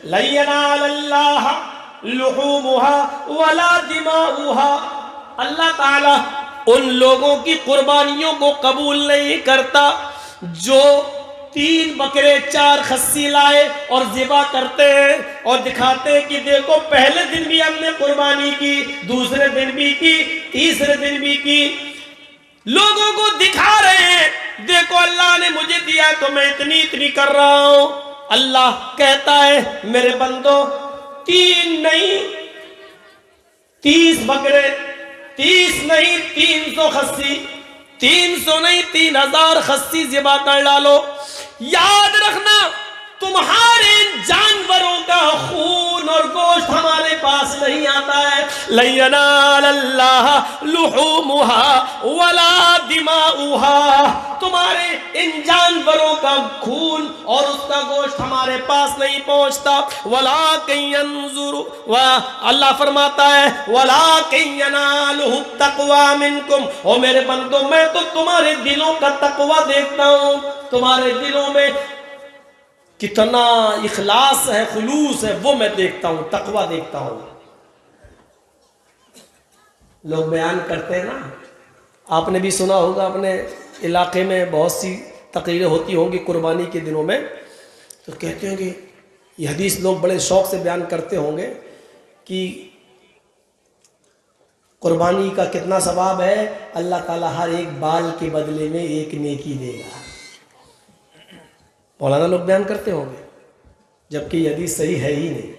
लन यनालल्लाह लुहूमुहा वला दिमाउहा, अल्लाह ताला उन लोगों की कुर्बानियों को कबूल नहीं करता जो 3 बकरे 4 खस्सी लाए और ज़िबा करते हैं और दिखाते हैं कि देखो पहले दिन भी हमने कुर्बानी की, दूसरे दिन भी की, तीसरे दिन भी की, लोगों को दिखा रहे हैं देखो अल्लाह ने मुझे दिया तो मैं इतनी इतनी कर रहा हूं। अल्लाह कहता है मेरे बंदो 3 नहीं 30 बकरे, 30 नहीं 300 खस्सी, 300 नहीं 3000 खस्सी ज़िबा कर डालो। याद रखना तुम्हारे जानवरों का खून और गोश्त हमारे पास नहीं आता है। लन यनालल्लाह लुहूमुहा वला दिमाउहा, तुम्हारे इन जानवरों का खून और उसका गोश्त हमारे पास नहीं पहुंचता। वलाकिन यंजुरु, अल्लाह फरमाता है वलाकिन यनालुहु तक़वा मिनकुम, ओ मेरे बंदो मैं तो तुम्हारे दिलों का तक़वा देखता हूं, तुम्हारे दिलों में कितना इखलास है, खुलूस है, वो मैं देखता हूं, तकवा देखता हूं। लोग बयान करते हैं ना, आपने भी सुना होगा, अपने इलाके में बहुत सी तकरीरें होती होंगी कुर्बानी के दिनों में, तो कहते हैं कि ये हदीस लोग बड़े शौक से बयान करते होंगे कि कुर्बानी का कितना सवाब है, अल्लाह ताला हर एक बाल के बदले में एक नेकी देगा। मौलाना लोग बयान करते होंगे, जबकि ये हदीस सही है ही नहीं।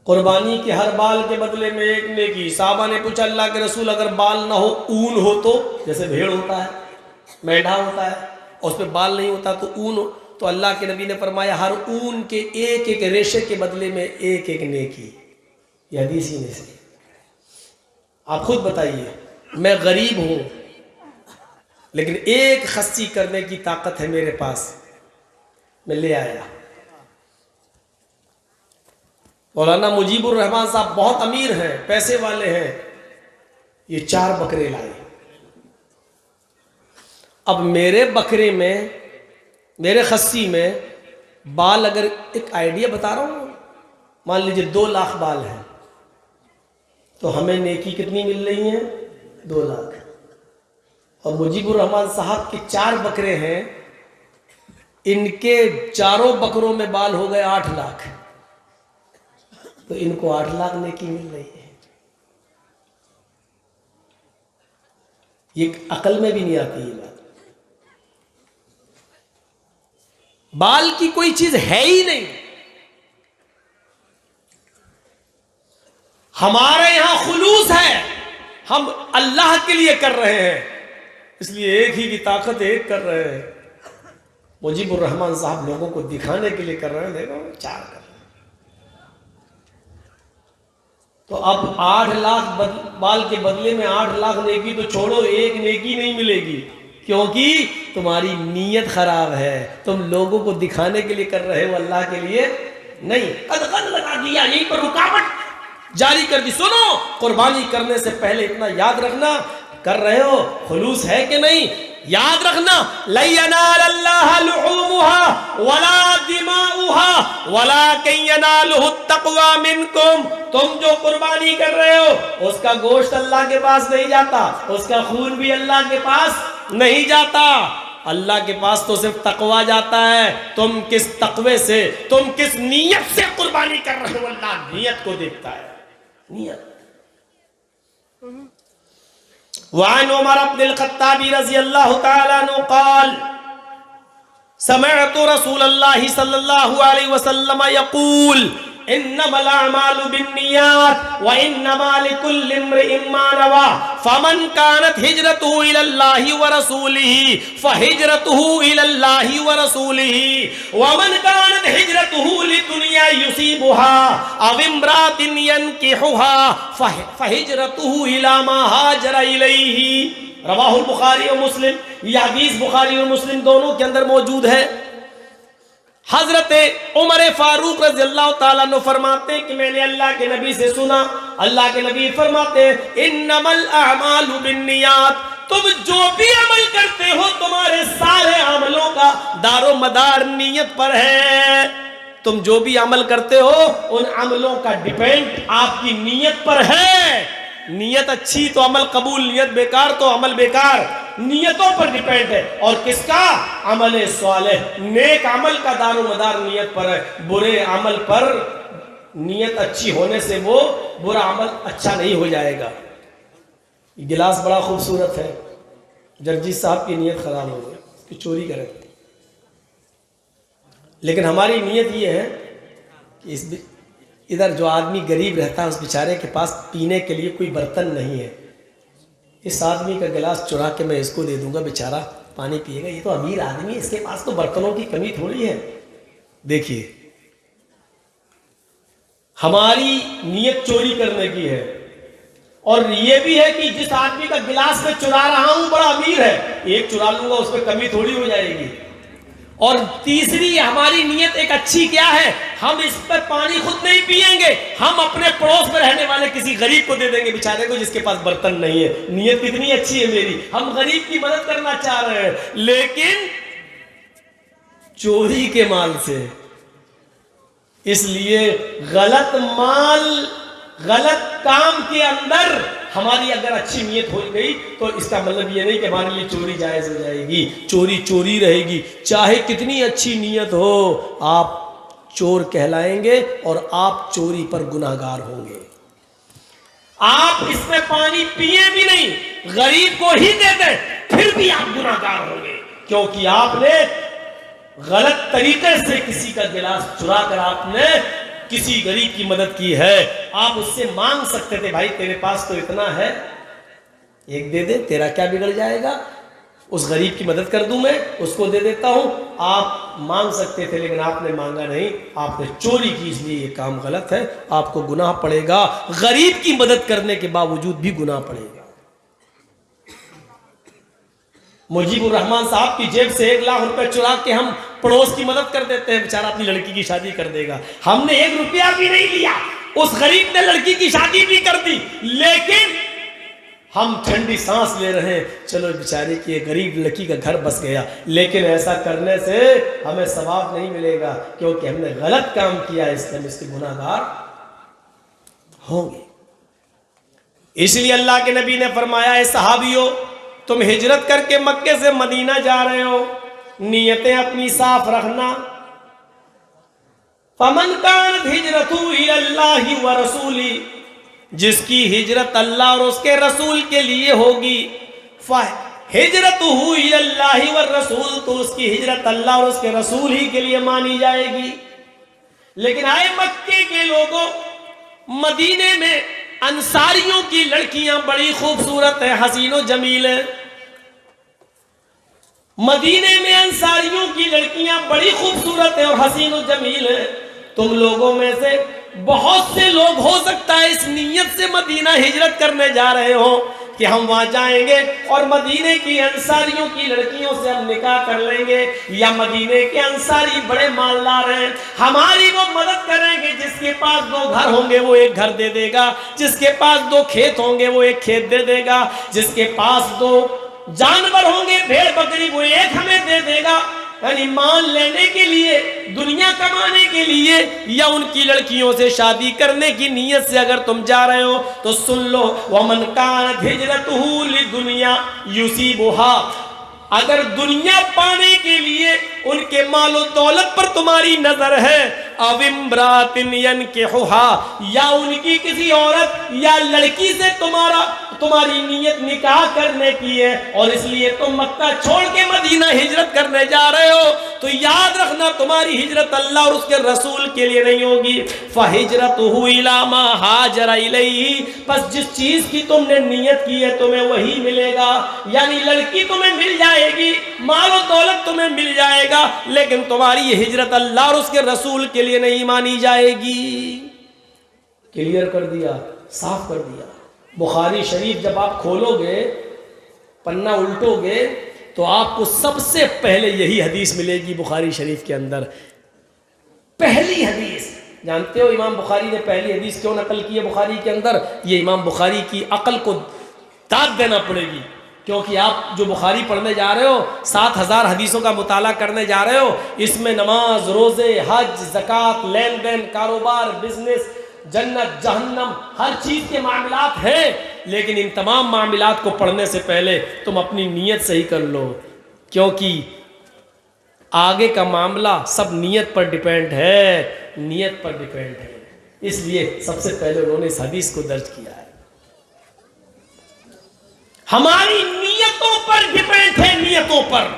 कुर्बानी के हर बाल के बदले में एक नेकी। साहबा ने पूछा अल्लाह के रसूल अगर बाल ना हो, ऊन हो तो, जैसे भेड़ होता है, मेंढा होता है और उस पर बाल नहीं होता तो ऊन हो, तो अल्लाह के नबी ने फरमाया हर ऊन के एक एक रेशे के बदले में एक एक नेकी। यह हदीस ही नहीं सही। आप खुद बताइए, मैं गरीब हूं लेकिन एक खस्सी करने की ताकत है मेरे पास, मैं ले आया। मौलाना मुजीबुर रहमान साहब बहुत अमीर हैं, पैसे वाले हैं, ये 4 बकरे लाए। अब मेरे बकरे में, मेरे खस्सी में बाल, अगर एक आइडिया बता रहा हूं, मान लीजिए 2 लाख बाल हैं, तो हमें नेकी कितनी मिल रही है? 2 लाख। और मुजीबुर रहमान साहब के 4 बकरे हैं, इनके चारों बकरों में बाल हो गए 8 लाख, तो इनको 8 लाख नेकी मिल रही है। ये अकल में भी नहीं आती ये बात। बाल की कोई चीज है ही नहीं। हमारे यहां खुलूस है, हम अल्लाह के लिए कर रहे हैं, इसलिए एक ही की ताकत एक कर रहे हैं। मुजीबुर रहमान साहब लोगों को दिखाने के लिए कर रहे हैं, देखो 4 कर रहे हैं। तो अब 8 लाख बाल के बदले में 8 लाख नेकी तो छोड़ो, एक नेकी नहीं मिलेगी, क्योंकि तुम्हारी नीयत खराब है। तुम लोगों को दिखाने के लिए कर रहे हो, अल्लाह के लिए नहीं। कद लगा दिया, यहीं पर रुकावट जारी कर दी। सुनो, कुर्बानी करने से पहले इतना याद रखना, कर रहे हो, खुलूस है कि नहीं, याद रखना। लन यनालल्लाह लुहूमुहा वला दिमाउहा वलाकिन यनालुहु तक़वा मिनकुम। तुम जो कुर्बानी कर रहे हो उसका गोश्त अल्लाह के पास नहीं जाता, उसका खून भी अल्लाह के पास नहीं जाता, अल्लाह के पास तो सिर्फ तकवा जाता है। तुम किस तकवे से, तुम किस नीयत से कुर्बानी कर रहे हो, अल्लाह नीयत को देखता है, नीयत। वअन उमर इब्नुल खत्ताब रज़ियल्लाहु तआला अन्हु क़ाल समिअतु रसूलल्लाहि सल्लल्लाहु अलैहि वसल्लम यक़ूल इन्नमल अअमालु बिन्नियात व इन्नमा लिकुल्लि इम्रिइन मा नवा फमन कानत हिजरतुहु इलल्लाहि व रसूलिही फहिजरतुहु इलल्लाहि व रसूलिही व मन कानत हिजरतुहु लिदुनिया युसीबुहा अव इम्रातिन यनकिहुहा फहिजरतुहु इला मा हाजरा इलैहि। रवाहुल बुखारी और मुस्लिम। यह हदीस बुखारी और मुस्लिम दोनों के अंदर मौजूद है। हजरत उमर फारूक रज़ियल्लाहु ताला अन्हु फरमाते कि मैंने अल्लाह के नबी से सुना, अल्लाह के नबी फरमाते इन्नमल अअमालु बिन्नियात, तुम जो भी अमल करते हो तुम्हारे सारे अमलों का दारो मदार नियत पर है। तुम जो भी अमल करते हो उन अमलों का डिपेंड आपकी नियत पर है। नियत अच्छी तो अमल कबूल, नियत बेकार तो अमल बेकार। नियतों पर डिपेंड है। और किसका? अमल स्वालेह, नेक अमल का दारो मदार नियत पर है। बुरे अमल पर नियत अच्छी होने से वो बुरा अमल अच्छा नहीं हो जाएगा। गिलास बड़ा खूबसूरत है, जर्जीत साहब की नियत खराब हो गई, उसकी चोरी करें। लेकिन हमारी नियत ये है कि इधर जो आदमी गरीब रहता है उस बेचारे के पास पीने के लिए कोई बर्तन नहीं है, इस आदमी का गिलास चुरा के मैं इसको दे दूंगा, बेचारा पानी पिएगा। ये तो अमीर आदमी है, इसके पास तो बर्तनों की कमी थोड़ी है। देखिए, हमारी नियत चोरी करने की है। और ये भी है कि जिस आदमी का गिलास में चुरा रहा हूं बड़ा अमीर है, एक चुरा लूंगा उसमें कमी थोड़ी हो जाएगी। और तीसरी हमारी नियत एक अच्छी क्या है, हम इस पर पानी खुद नहीं पिएंगे, हम अपने पड़ोस में रहने वाले किसी गरीब को दे देंगे, बेचारे को जिसके पास बर्तन नहीं है। नियत कितनी अच्छी है मेरी, हम गरीब की मदद करना चाह रहे हैं, लेकिन चोरी के माल से। इसलिए गलत माल, गलत काम के अंदर हमारी अगर अच्छी नियत हो गई तो इसका मतलब ये नहीं कि हमारे लिए चोरी जायज हो जाएगी। चोरी चोरी रहेगी, चाहे कितनी अच्छी नियत हो, आप चोर कहलाएंगे और आप चोरी पर गुनाहगार होंगे। आप इसमें पानी पिए भी नहीं, गरीब को ही दे दें, फिर भी आप गुनाहगार होंगे, क्योंकि आपने गलत तरीके से किसी का गिलास चुरा कर आपने किसी गरीब की मदद की है। आप उससे मांग सकते थे, भाई तेरे पास तो इतना है, एक दे दे, तेरा क्या बिगड़ जाएगा, उस गरीब की मदद कर दूं मैं, उसको दे देता हूं। आप मांग सकते थे, लेकिन आपने मांगा नहीं, आपने चोरी की, इसलिए ये काम गलत है, आपको गुनाह पड़ेगा। गरीब की मदद करने के बावजूद भी गुनाह पड़ेगा। मुजीबुर रहमान साहब की जेब से 1 लाख रुपए चुरा के हम पड़ोस की मदद कर देते हैं, बेचारा अपनी लड़की की शादी कर देगा। हमने 1 रुपया भी नहीं लिया, उस गरीब ने लड़की की शादी भी कर दी, लेकिन हम ठंडी सांस ले रहे हैं, चलो बेचारे की गरीब लड़की का घर बस गया। लेकिन ऐसा करने से हमें सवाब नहीं मिलेगा, क्योंकि हमने गलत काम किया, इसलिए हम इसके गुनाहगार होंगे। इसलिए अल्लाह के नबी ने फरमाया, ऐ सहाबियों, तुम हिजरत करके मक्के से मदीना जा रहे हो, नियतें अपनी साफ रखना। फमन कानत हिजरतहु इलल्लाहि व रसूली, जिसकी हिजरत अल्लाह और उसके रसूल के लिए होगी, हिजरतहु इलल्लाहि व रसूल, तो उसकी हिजरत अल्लाह और उसके रसूल ही के लिए मानी जाएगी। लेकिन आए मक्के के लोगों, मदीने में अंसारियों की लड़कियां बड़ी खूबसूरत है, हसीनो जमील है। मदीने में अंसारियों की लड़कियां बड़ी खूबसूरत है और हसीनो जमील है। तुम लोगों में से बहुत से लोग हो सकता है इस नीयत से मदीना हिजरत करने जा रहे हो कि हम वहां जाएंगे और मदीने की अंसारियों की लड़कियों से हम निकाह कर लेंगे, या मदीने के अंसारी बड़े मालदार हैं, हमारी वो मदद करेंगे। जिसके पास 2 घर होंगे वो 1 घर दे देगा, जिसके पास 2 खेत होंगे वो 1 खेत दे देगा, जिसके पास 2 जानवर होंगे, भेड़ बकरी, वो 1 हमें दे देगा। यानी मान लेने के लिए, दुनिया कमाने के लिए, या उनकी लड़कियों से शादी करने की नीयत से अगर तुम जा रहे हो तो सुन लो, वमन कानत हिजरतहु लिदुनिया युसीबुहा, अगर दुनिया पाने के लिए उनके मालो दौलत पर तुम्हारी नजर है, अविम्रातिन यनकिहुहा, या उनकी किसी औरत या लड़की से तुम्हारी नीयत निकाह करने की है, और इसलिए तुम मक्का छोड़ के मदीना हिजरत करने जा रहे हो, तो याद रखना तुम्हारी हिजरत अल्लाह और उसके रसूल के लिए नहीं होगी। फहिजरतहु इला मा हाजरा इलैहि, बस जिस चीज की तुमने नियत की है तुम्हें वही मिलेगा। यानी लड़की तुम्हें मिल जाएगी, मालो दौलत तुम्हें मिल जाएगा, लेकिन तुम्हारी हिजरत अल्लाह और उसके रसूल के लिए नहीं मानी जाएगी। क्लियर कर दिया, साफ कर दिया। बुखारी शरीफ जब आप खोलोगे, पन्ना उल्टोगे, तो आपको सबसे पहले यही हदीस मिलेगी बुखारी शरीफ के अंदर। पहली हदीस, जानते हो इमाम बुखारी ने पहली हदीस क्यों नकल की है बुखारी के अंदर? ये इमाम बुखारी की अकल को दाद देना पड़ेगी। क्योंकि आप जो बुखारी पढ़ने जा रहे हो, 7000 हदीसों का मुताला करने जा रहे हो, इसमें नमाज, रोज़े, हज, ज़कात, लेन देन, कारोबार, बिजनेस, जन्नत, जहन्नम, हर चीज़ के मामलात हैं। लेकिन इन तमाम मामलात को पढ़ने से पहले तुम अपनी नीयत सही कर लो, क्योंकि आगे का मामला सब नीयत पर डिपेंड है, नीयत पर डिपेंड है। इसलिए सबसे पहले उन्होंने इस हदीस को दर्ज किया है। हमारी नीयतों पर डिपेंड है, नीयतों पर।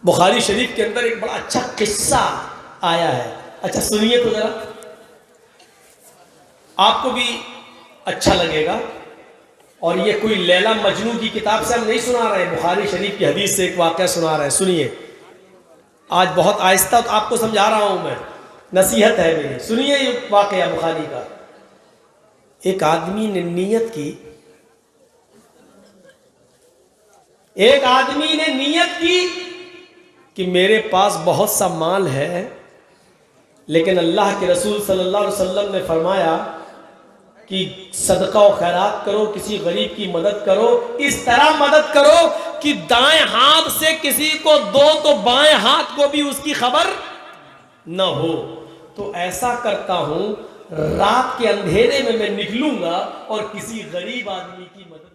बुखारी शरीफ के अंदर एक बड़ा अच्छा किस्सा आया है, अच्छा सुनिए तो जरा, आपको भी अच्छा लगेगा। और ये कोई लैला मजनू की किताब से हम नहीं सुना रहे, बुखारी शरीफ की हदीस से एक वाक़या सुना रहे हैं। सुनिए, आज बहुत आहिस्ता तो आपको समझा रहा हूं मैं, नसीहत है मेरी। सुनिए ये वाक़या बुखारी का। एक आदमी ने नीयत की, एक आदमी ने नीयत की कि मेरे पास बहुत सा माल है, लेकिन अल्लाह के रसूल सल्लल्लाहु अलैहि वसल्लम ने फरमाया कि सदका और खैरात करो, किसी गरीब की मदद करो, इस तरह मदद करो कि दाएं हाथ से किसी को दो तो बाएं हाथ को भी उसकी खबर न हो। तो ऐसा करता हूं, रात के अंधेरे में मैं निकलूंगा और किसी गरीब आदमी की मदद